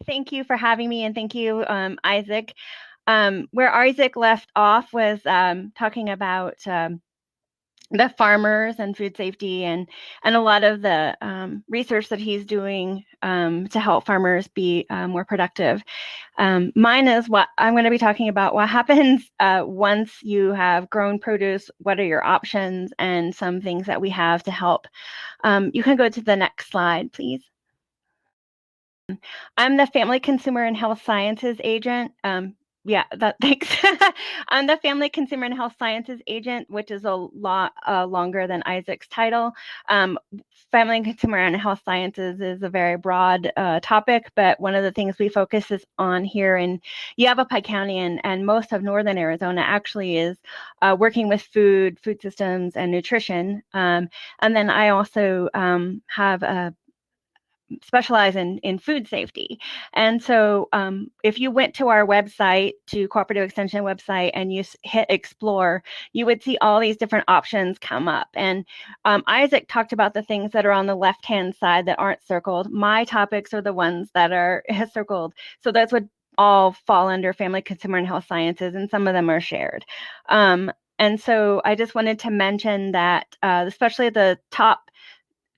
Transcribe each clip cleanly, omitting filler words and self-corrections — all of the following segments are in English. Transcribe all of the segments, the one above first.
Thank you for having me, and thank you, Isaac. Where Isaac left off was talking about the farmers and food safety and a lot of the research that he's doing to help farmers be more productive. Mine is what I'm going to be talking about. What happens once you have grown produce? What are your options and some things that we have to help? You can go to the next slide, please. I'm the Family Consumer and Health Sciences agent. Yeah, thanks. I'm the Family Consumer and Health Sciences agent, which is a lot longer than Isaac's title. Family Consumer and Health Sciences is a very broad topic, but one of the things we focus is on here in Yavapai County and most of northern Arizona actually is working with food systems, and nutrition. And then I also have a specialize in food safety. And so if you went to our website, to Cooperative Extension website, and you hit explore, you would see all these different options come up. And Isaac talked about the things that are on the left-hand side that aren't circled. My topics are the ones that are circled. So that's what all fall under Family Consumer and Health Sciences, and some of them are shared. And so I just wanted to mention that especially the top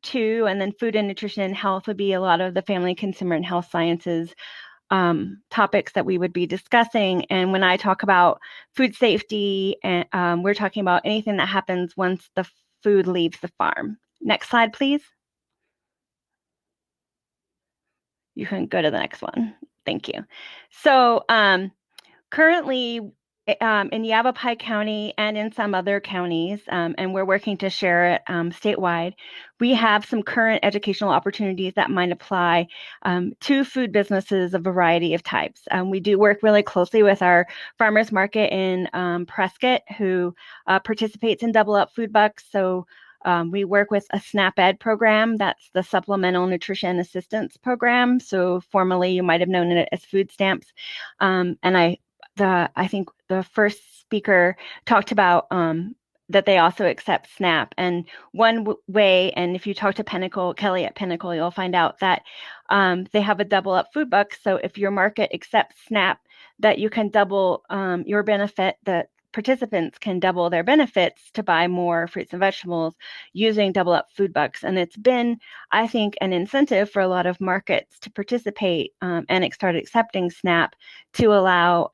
two, and then food and nutrition and health would be a lot of the family, consumer, and health sciences topics that we would be discussing. And when I talk about food safety, and we're talking about anything that happens once the food leaves the farm. Next slide, please. You can go to the next one. Thank you. So currently, in Yavapai County and in some other counties, and we're working to share it statewide, we have some current educational opportunities that might apply to food businesses of a variety of types. We do work really closely with our farmers market in Prescott, who participates in Double Up Food Bucks. So we work with a SNAP Ed program. That's the Supplemental Nutrition Assistance Program. So formerly, you might have known it as food stamps. And I think the first speaker talked about that they also accept SNAP. And one way, and if you talk to Kelly at Pinnacle, you'll find out that they have a Double Up Food Buck. So if your market accepts SNAP, that you can double your benefit, that participants can double their benefits to buy more fruits and vegetables using Double Up Food Bucks. And it's been, I think, an incentive for a lot of markets to participate and start accepting SNAP to allow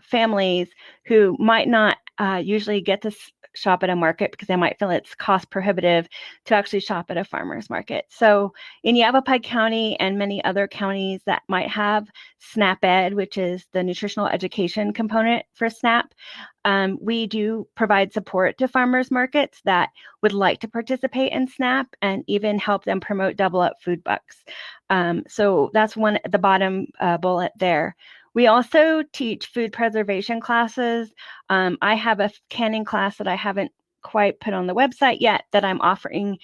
families who might not usually get to shop at a market because they might feel it's cost prohibitive to actually shop at a farmer's market. So in Yavapai County and many other counties that might have SNAP Ed, which is the nutritional education component for SNAP, we do provide support to farmers markets that would like to participate in SNAP and even help them promote Double Up Food Bucks. So that's one at the bottom bullet there. We also teach food preservation classes. I have a canning class that I haven't quite put on the website yet that I'm offering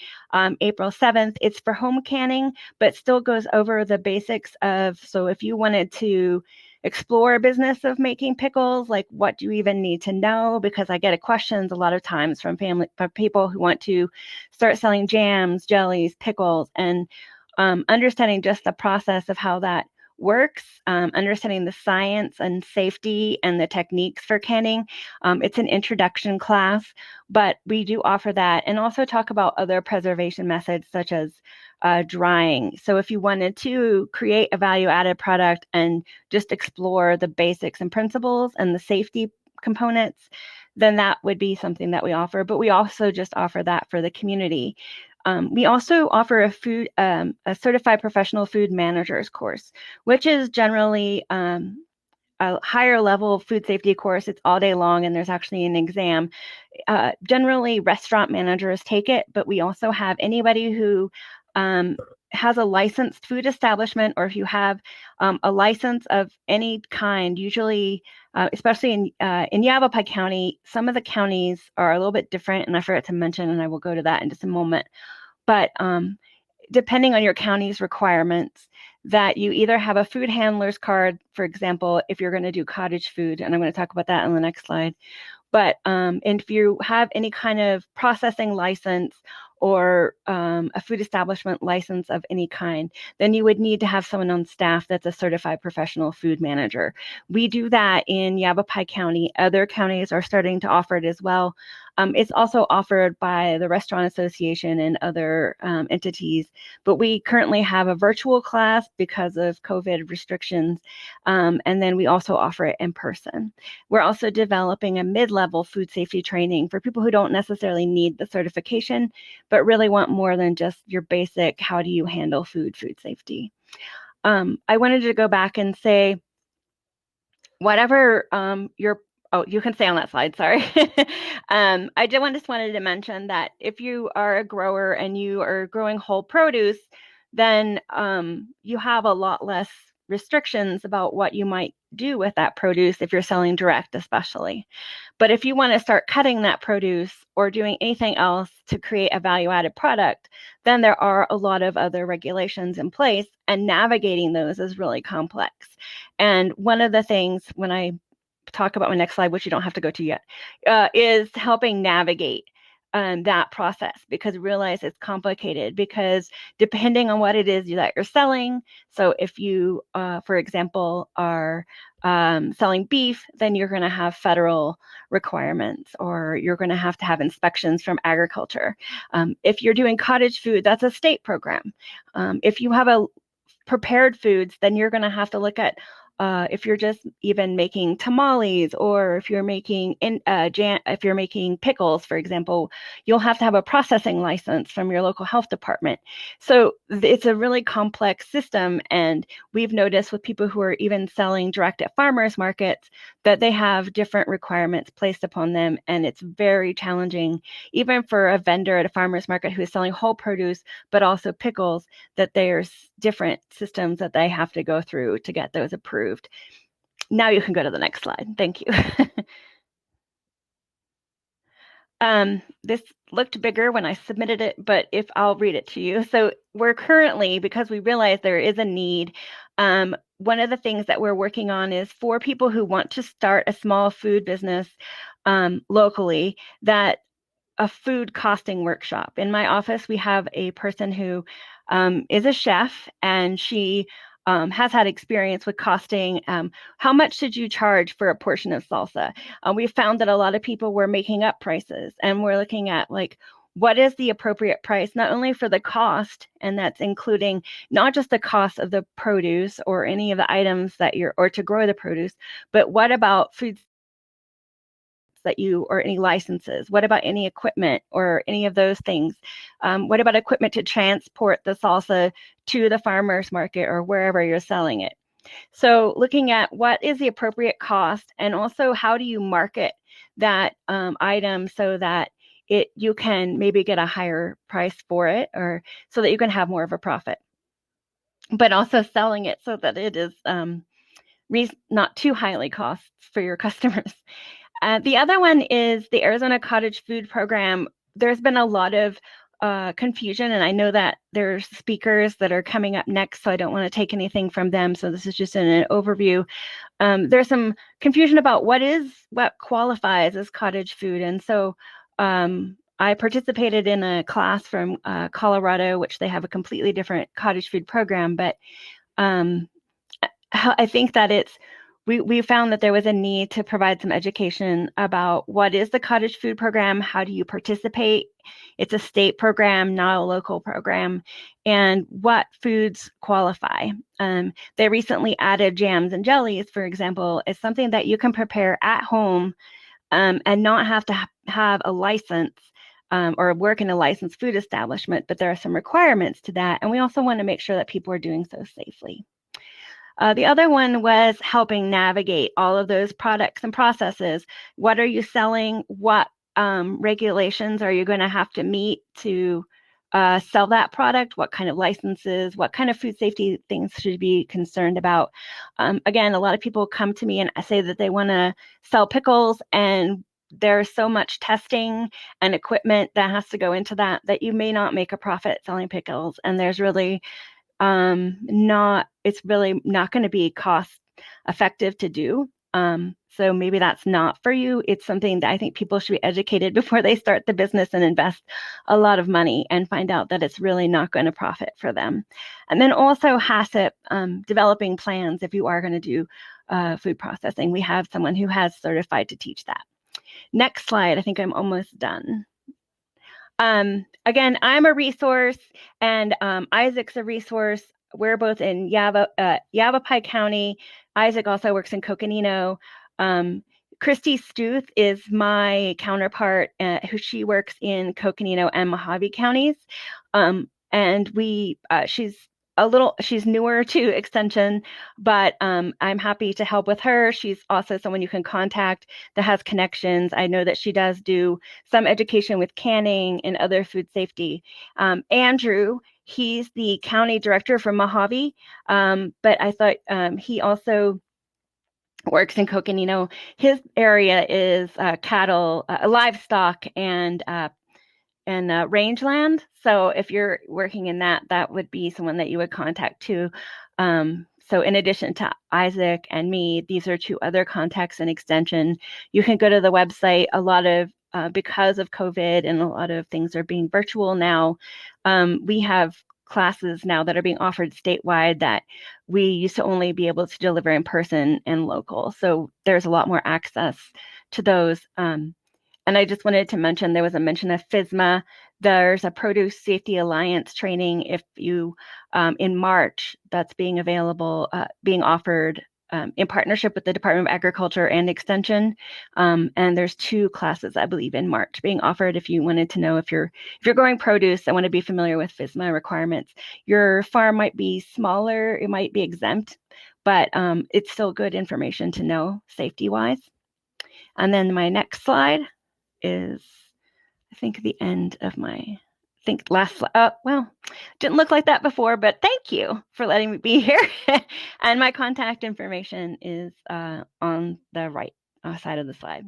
April 7th. It's for home canning, but still goes over the basics of, so if you wanted to explore a business of making pickles, like what do you even need to know? Because I get questions a lot of times from people who want to start selling jams, jellies, pickles, and understanding just the process of how that works, understanding the science and safety and the techniques for canning. It's an introduction class, but we do offer that, and also talk about other preservation methods such as drying. So if you wanted to create a value-added product and just explore the basics and principles and the safety components, then that would be something that we offer. But we also just offer that for the community. We also offer a certified professional food managers course, which is generally a higher level food safety course. It's all day long, and there's actually an exam. Generally, restaurant managers take it, but we also have anybody who has a licensed food establishment, or if you have a license of any kind, usually, especially in Yavapai County, some of the counties are a little bit different, and I forgot to mention, and I will go to that in just a moment. But depending on your county's requirements, that you either have a food handler's card, for example, if you're going to do cottage food, and I'm going to talk about that on the next slide. But and if you have any kind of processing license, or a food establishment license of any kind, then you would need to have someone on staff that's a certified professional food manager. We do that in Yavapai County. Other counties are starting to offer it as well. It's also offered by the Restaurant Association and other entities, but we currently have a virtual class because of COVID restrictions, and then we also offer it in person. We're also developing a mid-level food safety training for people who don't necessarily need the certification, but really want more than just your basic, how do you handle food safety. I wanted to go back and say, whatever you can stay on that slide, sorry. I just wanted to mention that if you are a grower and you are growing whole produce, then you have a lot less restrictions about what you might do with that produce if you're selling direct, especially. But if you want to start cutting that produce or doing anything else to create a value-added product, then there are a lot of other regulations in place, and navigating those is really complex. And one of the things, when I talk about my next slide, which you don't have to go to yet, is helping navigate that process, because realize it's complicated, because depending on what it is that you're selling. So if you, for example, are selling beef, then you're going to have federal requirements, or you're going to have inspections from agriculture. If you're doing cottage food, that's a state program. If you have a prepared foods, then you're going to have to look at if you're just even making tamales, or if you're making if you're making pickles, for example, you'll have to have a processing license from your local health department. So it's a really complex system, and we've noticed with people who are even selling direct at farmers markets that they have different requirements placed upon them, and it's very challenging, even for a vendor at a farmers market who is selling whole produce but also pickles, that there's different systems that they have to go through to get those approved. Now you can go to the next slide. Thank you. This looked bigger when I submitted it, but if I'll read it to you. So we're currently, because we realize there is a need, one of the things that we're working on is for people who want to start a small food business locally, that a food costing workshop. In my office, we have a person who is a chef, and she has had experience with costing. How much should you charge for a portion of salsa? We found that a lot of people were making up prices, and we're looking at, like, what is the appropriate price, not only for the cost, and that's including not just the cost of the produce or any of the items that or to grow the produce, but what about food that or any licenses? What about any equipment or any of those things? What about equipment to transport the salsa to the farmer's market or wherever you're selling it? So looking at what is the appropriate cost, and also how do you market that item so that you can maybe get a higher price for it, or so that you can have more of a profit, but also selling it so that it is not too highly costs for your customers. The other one is the Arizona Cottage Food Program. There's been a lot of confusion, and I know that there's speakers that are coming up next, so I don't want to take anything from them. So this is just an overview. There's some confusion about what qualifies as cottage food, and so I participated in a class from Colorado, which they have a completely different cottage food program, but I think that we found that there was a need to provide some education about what is the cottage food program, how do you participate? It's a state program, not a local program, and what foods qualify. They recently added jams and jellies, for example, is something that you can prepare at home and not have to have a license or work in a licensed food establishment, but there are some requirements to that, and we also want to make sure that people are doing so safely. The other one was helping navigate all of those products and processes. What are you selling? What regulations are you going to have to meet to sell that product? What kind of licenses? What kind of food safety things should you be concerned about? Again, a lot of people come to me and say that they want to sell pickles, and there's so much testing and equipment that has to go into that you may not make a profit selling pickles, and there's really it's really not going to be cost effective to do. So maybe that's not for you. It's something that I think people should be educated before they start the business and invest a lot of money and find out that it's really not going to profit for them. And then also HACCP, developing plans if you are going to do food processing. We have someone who has certified to teach that. Next slide. I think I'm almost done. Again, I'm a resource, and Isaac's a resource. We're both in Yavapai County. Isaac also works in Coconino. Christy Stuth is my counterpart, who she works in Coconino and Mojave counties. And she's newer to Extension, but I'm happy to help with her. She's also someone you can contact that has connections. I know that she does do some education with canning and other food safety. Andrew, he's the county director for Mojave, but I thought he also works in Coconino. His area is cattle, livestock, and rangeland. So if you're working in that, that would be someone that you would contact too. So in addition to Isaac and me, these are two other contacts in Extension. You can go to the website. A lot of, because of COVID and a lot of things are being virtual now, we have classes now that are being offered statewide that we used to only be able to deliver in person and local. So there's a lot more access to those. And I just wanted to mention, there was a mention of FSMA. There's a Produce Safety Alliance training if you, in March, that's being available, being offered in partnership with the Department of Agriculture and Extension. And there's 2 classes, I believe, in March being offered if you wanted to know if you're growing produce and want to be familiar with FSMA requirements. Your farm might be smaller, it might be exempt, but it's still good information to know safety-wise. And then my next slide is, I think, the end of my, last, well, didn't look like that before, but thank you for letting me be here. And my contact information is on the right side of the slide.